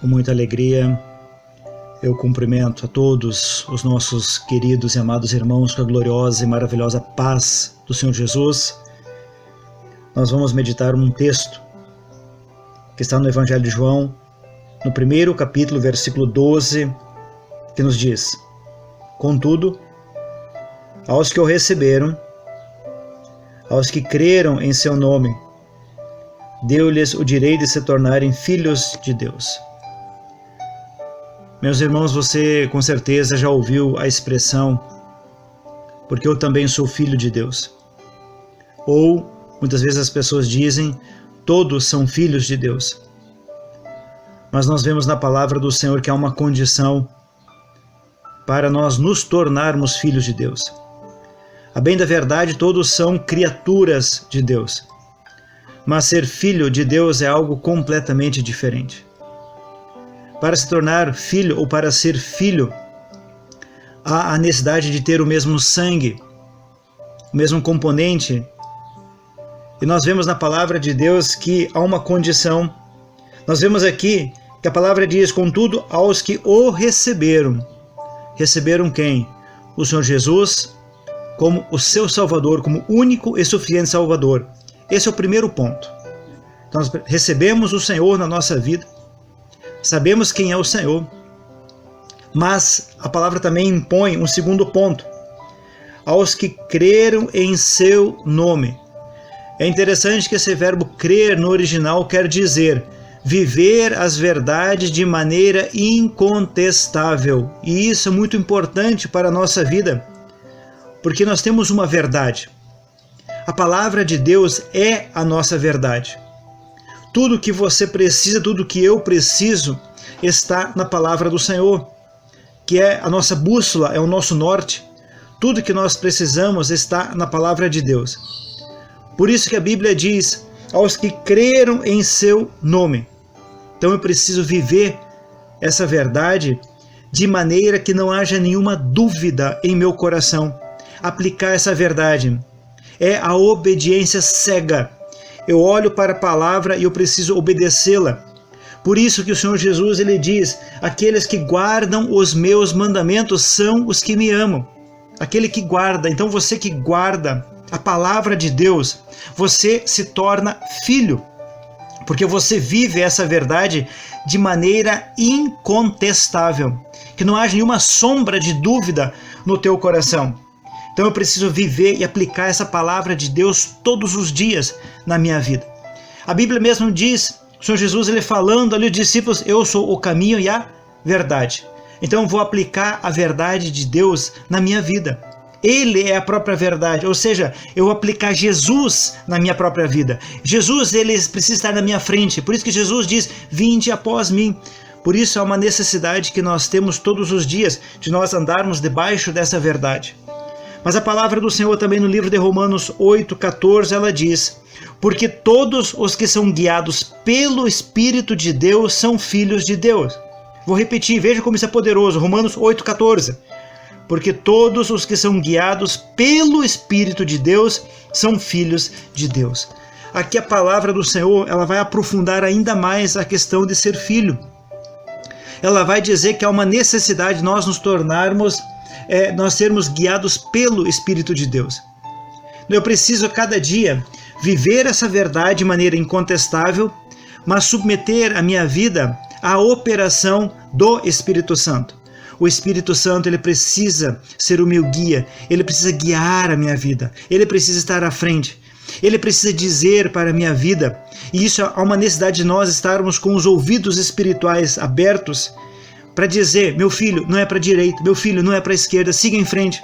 Com muita alegria, eu cumprimento a todos os nossos queridos e amados irmãos com a gloriosa e maravilhosa paz do Senhor Jesus. Nós vamos meditar um texto que está no Evangelho de João, no primeiro capítulo, versículo 12, que nos diz: Contudo, aos que o receberam, aos que creram em seu nome, deu-lhes o direito de se tornarem filhos de Deus. Meus irmãos, você com certeza já ouviu a expressão, porque eu também sou filho de Deus. Ou, muitas vezes as pessoas dizem, todos são filhos de Deus. Mas nós vemos na palavra do Senhor que há uma condição para nós nos tornarmos filhos de Deus. A bem da verdade, todos são criaturas de Deus. Mas ser filho de Deus é algo completamente diferente. Para se tornar filho ou para ser filho, há a necessidade de ter o mesmo sangue, o mesmo componente. E nós vemos na palavra de Deus que há uma condição. Nós vemos aqui que a palavra diz: contudo, aos que o receberam. Receberam quem? O Senhor Jesus como o seu Salvador, como único e suficiente Salvador. Esse é o primeiro ponto. Então, nós recebemos o Senhor na nossa vida. Sabemos quem é o Senhor, mas a palavra também impõe um segundo ponto: aos que creram em seu nome. É interessante que esse verbo crer no original quer dizer viver as verdades de maneira incontestável. E isso é muito importante para a nossa vida, porque nós temos uma verdade. A palavra de Deus é a nossa verdade. Tudo que você precisa, tudo que eu preciso, está na palavra do Senhor, que é a nossa bússola, é o nosso norte. Tudo que nós precisamos está na palavra de Deus. Por isso que a Bíblia diz: aos que creram em seu nome. Então eu preciso viver essa verdade de maneira que não haja nenhuma dúvida em meu coração. Aplicar essa verdade é a obediência cega. Eu olho para a palavra e eu preciso obedecê-la. Por isso que o Senhor Jesus ele diz: aqueles que guardam os meus mandamentos são os que me amam. Aquele que guarda. Então você que guarda a palavra de Deus, você se torna filho, porque você vive essa verdade de maneira incontestável, que não haja nenhuma sombra de dúvida no teu coração. Então eu preciso viver e aplicar essa palavra de Deus todos os dias na minha vida. A Bíblia mesmo diz, o Senhor Jesus ele falando ali aos discípulos: eu sou o caminho e a verdade. Então eu vou aplicar a verdade de Deus na minha vida. Ele é a própria verdade, ou seja, eu vou aplicar Jesus na minha própria vida. Jesus ele precisa estar na minha frente, por isso que Jesus diz: vinde após mim. Por isso há uma necessidade que nós temos todos os dias de nós andarmos debaixo dessa verdade. Mas a palavra do Senhor também no livro de Romanos 8,14, ela diz: porque todos os que são guiados pelo Espírito de Deus são filhos de Deus. Vou repetir, veja como isso é poderoso. Romanos 8,14. Porque todos os que são guiados pelo Espírito de Deus são filhos de Deus. Aqui a palavra do Senhor ela vai aprofundar ainda mais a questão de ser filho. Ela vai dizer que há uma necessidade de nós nos tornarmos nós sermos guiados pelo Espírito de Deus. Eu preciso cada dia viver essa verdade de maneira incontestável, mas submeter a minha vida à operação do Espírito Santo. O Espírito Santo ele precisa ser o meu guia, ele precisa guiar a minha vida, ele precisa estar à frente, ele precisa dizer para a minha vida, e isso há uma necessidade de nós estarmos com os ouvidos espirituais abertos, para dizer: meu filho, não é para a direita, meu filho, não é para a esquerda, siga em frente.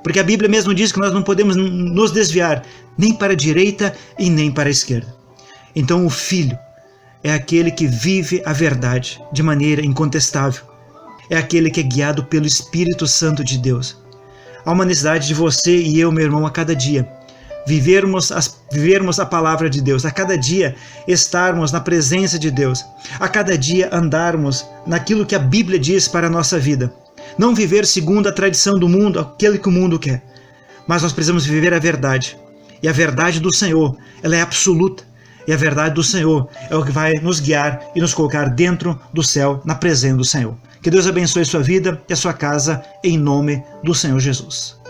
Porque a Bíblia mesmo diz que nós não podemos nos desviar nem para a direita e nem para a esquerda. Então o filho é aquele que vive a verdade de maneira incontestável. É aquele que é guiado pelo Espírito Santo de Deus. Há uma necessidade de você e eu, meu irmão, a cada dia vivermos a palavra de Deus, a cada dia estarmos na presença de Deus, a cada dia andarmos naquilo que a Bíblia diz para a nossa vida. Não viver segundo a tradição do mundo, aquilo que o mundo quer, mas nós precisamos viver a verdade. E a verdade do Senhor, ela é absoluta, E a verdade do Senhor é o que vai nos guiar e nos colocar dentro do céu, na presença do Senhor. Que Deus abençoe sua vida e a sua casa, em nome do Senhor Jesus.